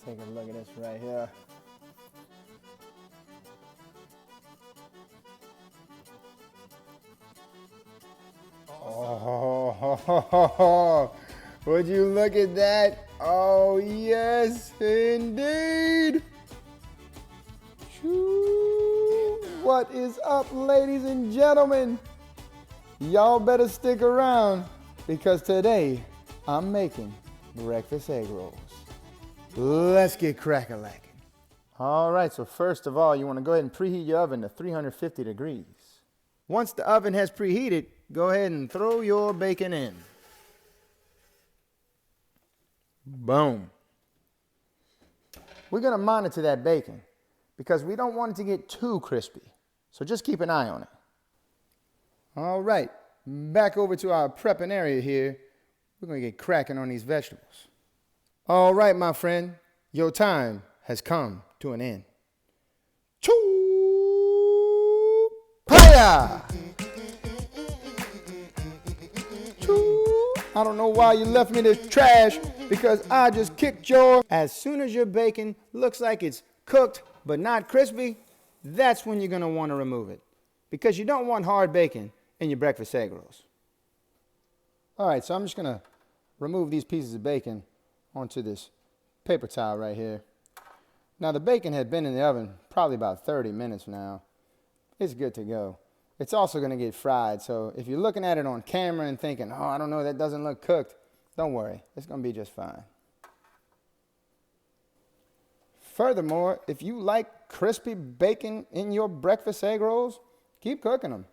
Take a look at this right here. Oh, would you look at that? Oh, yes, indeed. What is up, ladies and gentlemen? Y'all better stick around because today I'm making breakfast egg rolls. Let's get crack-a-lacking. All right, so first of all, you want to go ahead and preheat your oven to 350 degrees. Once the oven has preheated, go ahead and throw your bacon in. Boom. We're going to monitor that bacon because we don't want it to get too crispy. So just keep an eye on it. All right, back over to our prepping area here. We're going to get cracking on these vegetables. All right, my friend, your time has come to an end. Choo! Hiya! Choo! I don't know why you left me this trash because I just kicked your... As soon as your bacon looks like it's cooked but not crispy, that's when you're going to want to remove it because you don't want hard bacon in your breakfast egg rolls. All right, so I'm just going to remove these pieces of bacon onto this paper towel right here. Now the bacon had been in the oven probably about 30 minutes now. It's good to go. It's also going to get fried, so if you're looking at it on camera and thinking, oh, I don't know, that doesn't look cooked, don't worry. It's going to be just fine. Furthermore, if you like crispy bacon in your breakfast egg rolls, keep cooking them.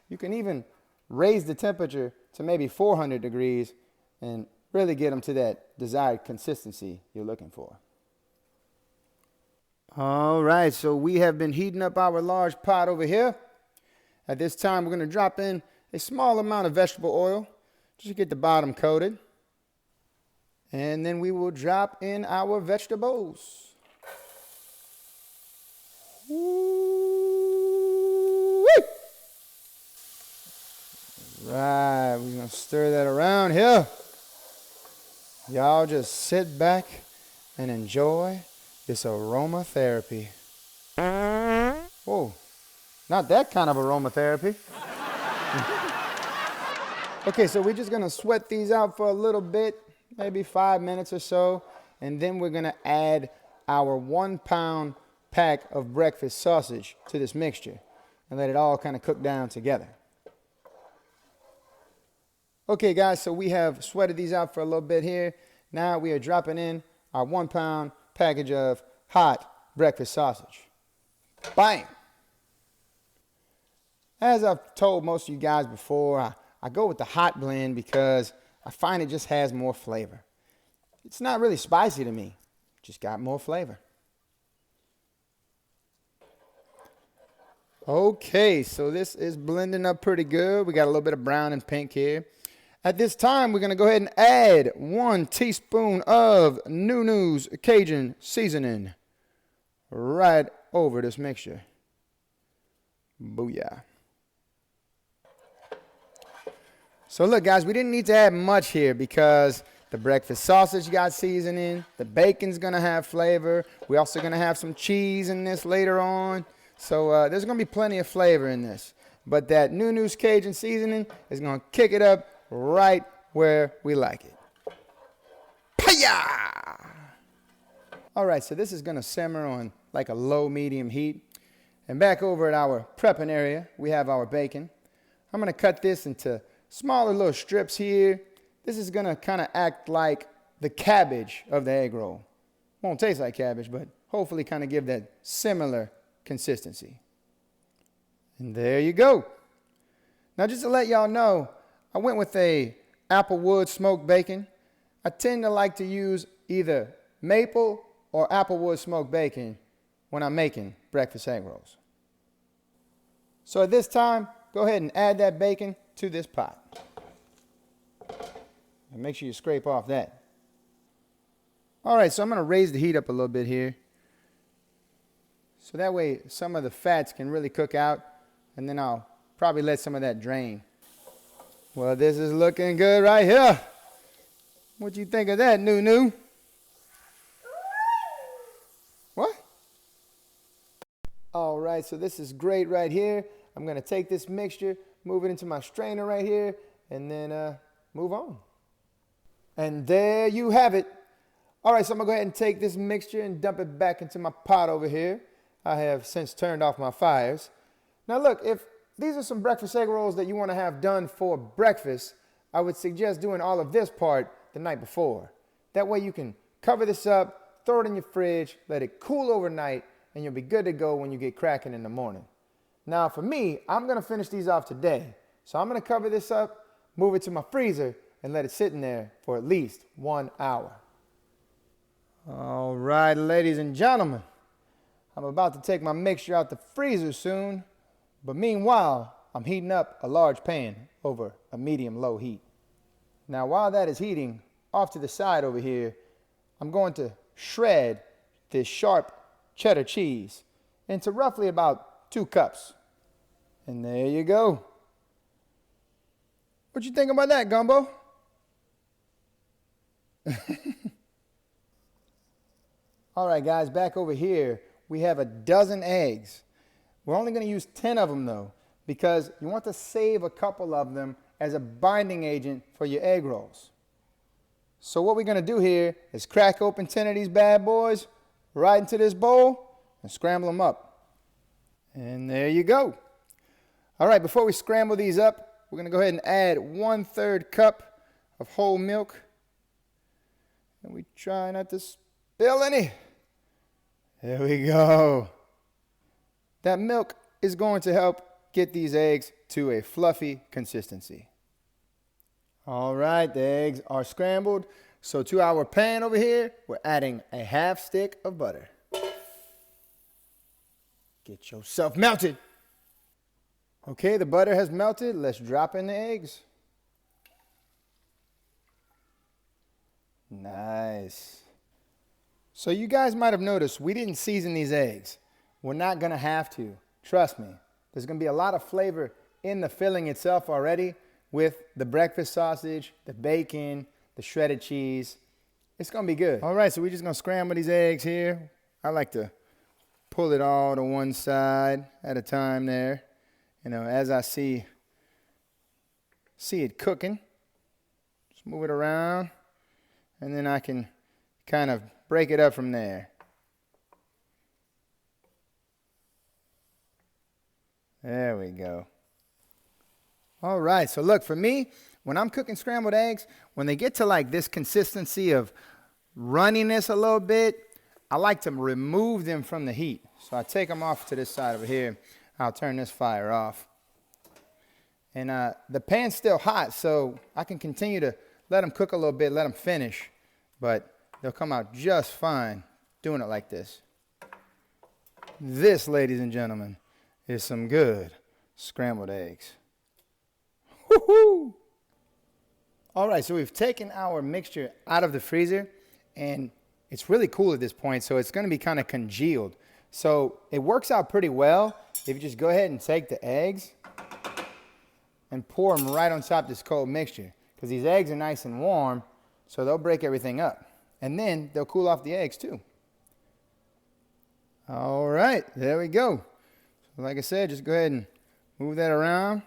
You can even raise the temperature to maybe 400 degrees and really get them to that desired consistency you're looking for. All right, so we have been heating up our large pot over here. At this time, we're going to drop in a small amount of vegetable oil just to get the bottom coated. And then we will drop in our vegetables. Woo-wee! Right, we're going to stir that around here. Y'all just sit back and enjoy this aromatherapy. Whoa, not that kind of aromatherapy. Okay, so we're just gonna sweat these out for a little bit, maybe 5 minutes or so, and then we're gonna add our 1 pound pack of breakfast sausage to this mixture and let it all kind of cook down together. Okay guys, so we have sweated these out for a little bit here. Now we are dropping in our 1 pound package of hot breakfast sausage. Bam! As I've told most of you guys before, I go with the hot blend because I find it just has more flavor. It's not really spicy to me, just got more flavor. Okay, so this is blending up pretty good. We got a little bit of brown and pink here. At this time, we're going to go ahead and add 1 teaspoon of Nunu's Cajun seasoning right over this mixture. Booyah. So look, guys, we didn't need to add much here because the breakfast sausage got seasoning. The bacon's going to have flavor. We're also going to have some cheese in this later on. So there's going to be plenty of flavor in this. But that Nunu's Cajun seasoning is going to kick it up right where we like it. Paya! All right, so this is going to simmer on like a low-medium heat. And back over at our prepping area, we have our bacon. I'm going to cut this into smaller little strips here. This is going to kind of act like the cabbage of the egg roll. Won't taste like cabbage, but hopefully kind of give that similar consistency. And there you go. Now, just to let y'all know, I went with a applewood smoked bacon. I tend to like to use either maple or applewood smoked bacon when I'm making breakfast egg rolls. So at this time, go ahead and add that bacon to this pot. And make sure you scrape off that. All right, so I'm going to raise the heat up a little bit here. So that way some of the fats can really cook out, and then I'll probably let some of that drain. Well, this is looking good right here. What you think of that, Nunu? right, so this is great right here. I'm going to take this mixture, move it into my strainer right here, and then move on. And there you have it. All right, so I'm going to go ahead and take this mixture and dump it back into my pot over here. I have since turned off my fires. Now look, if these are some breakfast egg rolls that you want to have done for breakfast, I would suggest doing all of this part the night before. That way you can cover this up, throw it in your fridge, let it cool overnight, and you'll be good to go when you get cracking in the morning. Now for me, I'm going to finish these off today. So I'm going to cover this up, move it to my freezer, and let it sit in there for at least 1 hour. All right, ladies and gentlemen, I'm about to take my mixture out the freezer soon, but meanwhile, I'm heating up a large pan over a medium-low heat. Now while that is heating, off to the side over here, I'm going to shred this sharp cheddar cheese into roughly about 2 cups. And there you go. What you think about that, Gumbo? All right, guys, back over here, we have a dozen eggs. We're only going to use 10 of them, though, because you want to save a couple of them as a binding agent for your egg rolls. So what we're going to do here is crack open 10 of these bad boys right into this bowl and scramble them up. And there you go. All right, before we scramble these up, we're going to go ahead and add 1/3 cup of whole milk. And we try not to spill any. There we go. That milk is going to help get these eggs to a fluffy consistency. All right, the eggs are scrambled. So to our pan over here, we're adding a 1/2 stick of butter. Get yourself melted. Okay, the butter has melted. Let's drop in the eggs. Nice. So you guys might have noticed we didn't season these eggs. We're not going to have to. Trust me. There's going to be a lot of flavor in the filling itself already with the breakfast sausage, the bacon, the shredded cheese. It's going to be good. All right, so we're just going to scramble these eggs here. I like to pull it all to one side at a time there. You know, as I see it cooking. Just move it around, and then I can kind of break it up from there. There we go. All right, so look, for me, when I'm cooking scrambled eggs, when they get to like this consistency of runniness a little bit, I like to remove them from the heat. So I take them off to this side over here. I'll turn this fire off. And the pan's still hot, so I can continue to let them cook a little bit, let them finish. But they'll come out just fine doing it like this. This, ladies and gentlemen, is some good scrambled eggs. Woo-hoo! All right, so we've taken our mixture out of the freezer, and it's really cool at this point, so it's going to be kind of congealed. So it works out pretty well if you just go ahead and take the eggs and pour them right on top of this cold mixture, because these eggs are nice and warm, so they'll break everything up. And then they'll cool off the eggs too. All right, there we go. So like I said, just go ahead and move that around,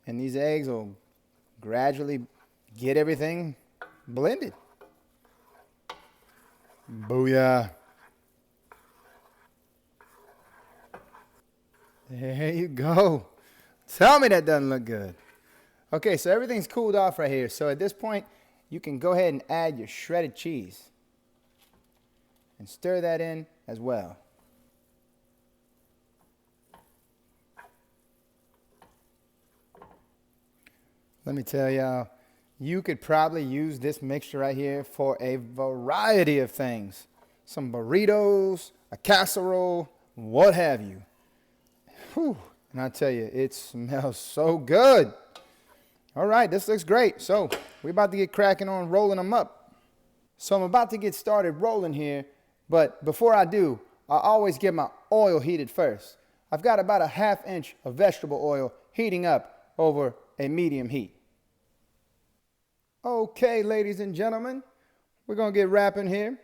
and these eggs will gradually get everything blended. Booyah. There you go. Tell me that doesn't look good. Okay, so everything's cooled off right here. So at this point, you can go ahead and add your shredded cheese and stir that in as well. Let me tell y'all, you could probably use this mixture right here for a variety of things. Some burritos, a casserole, what have you. Whew. And I tell you, it smells so good. All right, this looks great. So we're about to get cracking on rolling them up. So I'm about to get started rolling here, but before I do, I always get my oil heated first. I've got about a 1/2 inch of vegetable oil heating up over a medium heat. Okay, ladies and gentlemen, we're going to get wrapping here.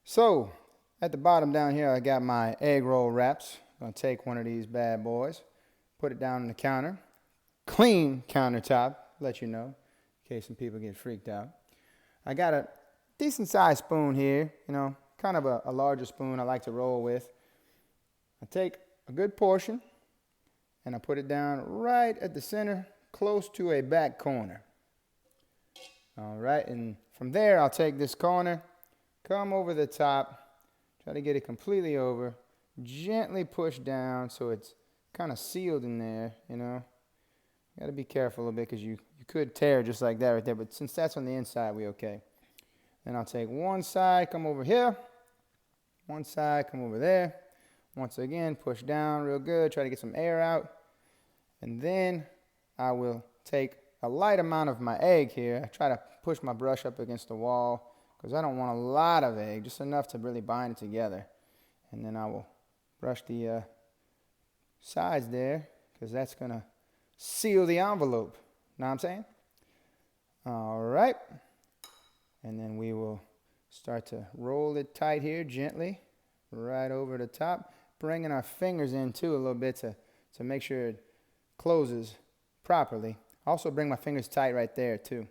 So at the bottom down here, I got my egg roll wraps. I'm going to take one of these bad boys, put it down on the counter. Clean countertop, let you know, in case some people get freaked out. I got a decent sized spoon here, you know, kind of a larger spoon I like to roll with. I take a good portion and I put it down right at the center, close to a back corner. All right, and from there I'll take this corner, come over the top, try to get it completely over, gently push down so it's kind of sealed in there, you know. Got to be careful a little bit because you could tear just like that right there, but since that's on the inside, we okay. Then I'll take one side, come over here, one side, come over there. Once again, push down real good, try to get some air out. And then I will take a light amount of my egg here. I try to push my brush up against the wall because I don't want a lot of egg, just enough to really bind it together. And then I will brush the sides there because that's going to seal the envelope. Know what I'm saying? All right. And then we will start to roll it tight here gently right over the top, bringing our fingers in too a little bit to make sure it closes properly. Also bring my fingers tight right there too.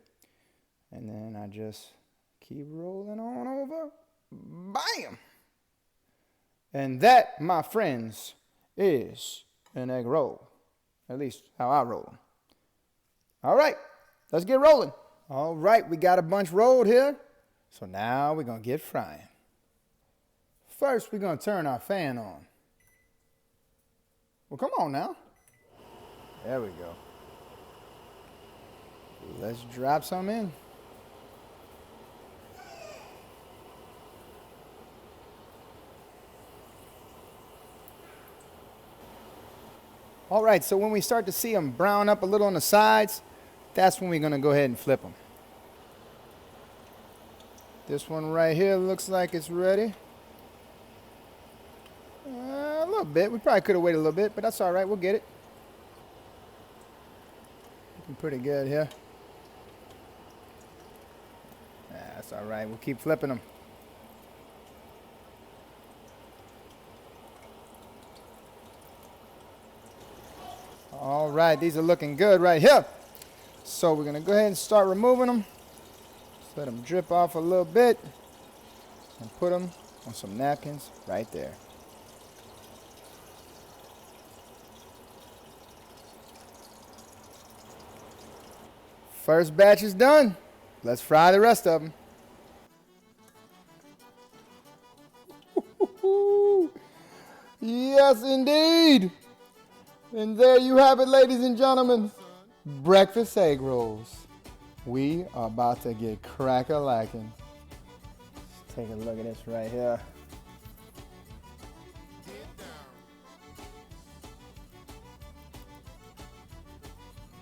And then I just keep rolling on over. Bam! And that, my friends, is an egg roll. At least how I roll them. All right, let's get rolling. All right, we got a bunch rolled here. So now we're going to get frying. First, we're going to turn our fan on. Well, come on now. There we go. Let's drop some in. All right, so when we start to see them brown up a little on the sides, that's when we're going to go ahead and flip them. This one right here looks like it's ready. A little bit. We probably could have waited a little bit, but that's all right. We'll get it. Looking pretty good here. That's all right. We'll keep flipping them. All right, these are looking good right here. So we're going to go ahead and start removing them. Just let them drip off a little bit and put them on some napkins right there. First batch is done. Let's fry the rest of them. Yes, indeed. And there you have it, ladies and gentlemen. Breakfast egg rolls. We are about to get crack-a-lacking. Let's take a look at this right here.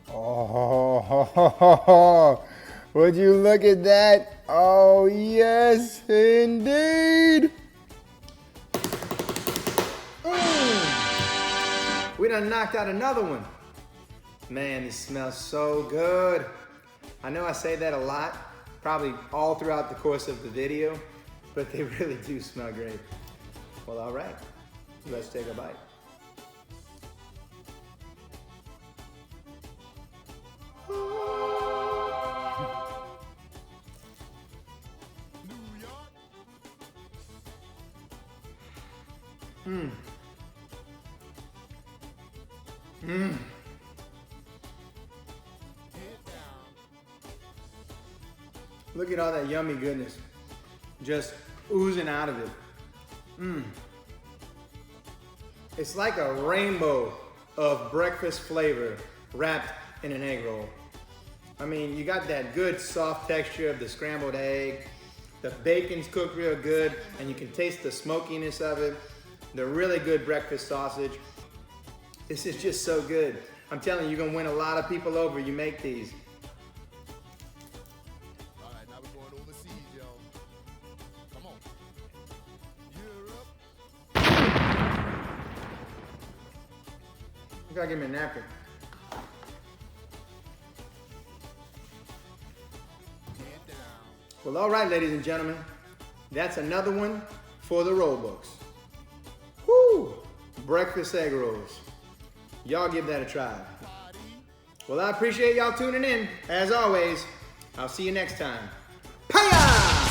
Oh, would you look at that? Oh, yes, indeed. We done knocked out another one. Man, these smell so good. I know I say that a lot, probably all throughout the course of the video, but they really do smell great. Well, all right, let's take a bite. Look at all that yummy goodness just oozing out of it. It's like a rainbow of breakfast flavor wrapped in an egg roll. I mean, you got that good soft texture of the scrambled egg. The bacon's cooked real good, and you can taste the smokiness of it. The really good breakfast sausage. This is just so good. I'm telling you, you're gonna win a lot of people over. You make these. All right, now we're going overseas, y'all. Come on. Europe. You gotta give me a napkin. Get down. Well, all right, ladies and gentlemen. That's another one for the roll books. Woo! breakfast egg rolls. Y'all give that a try. Well, I appreciate y'all tuning in. As always, I'll see you next time. Paya!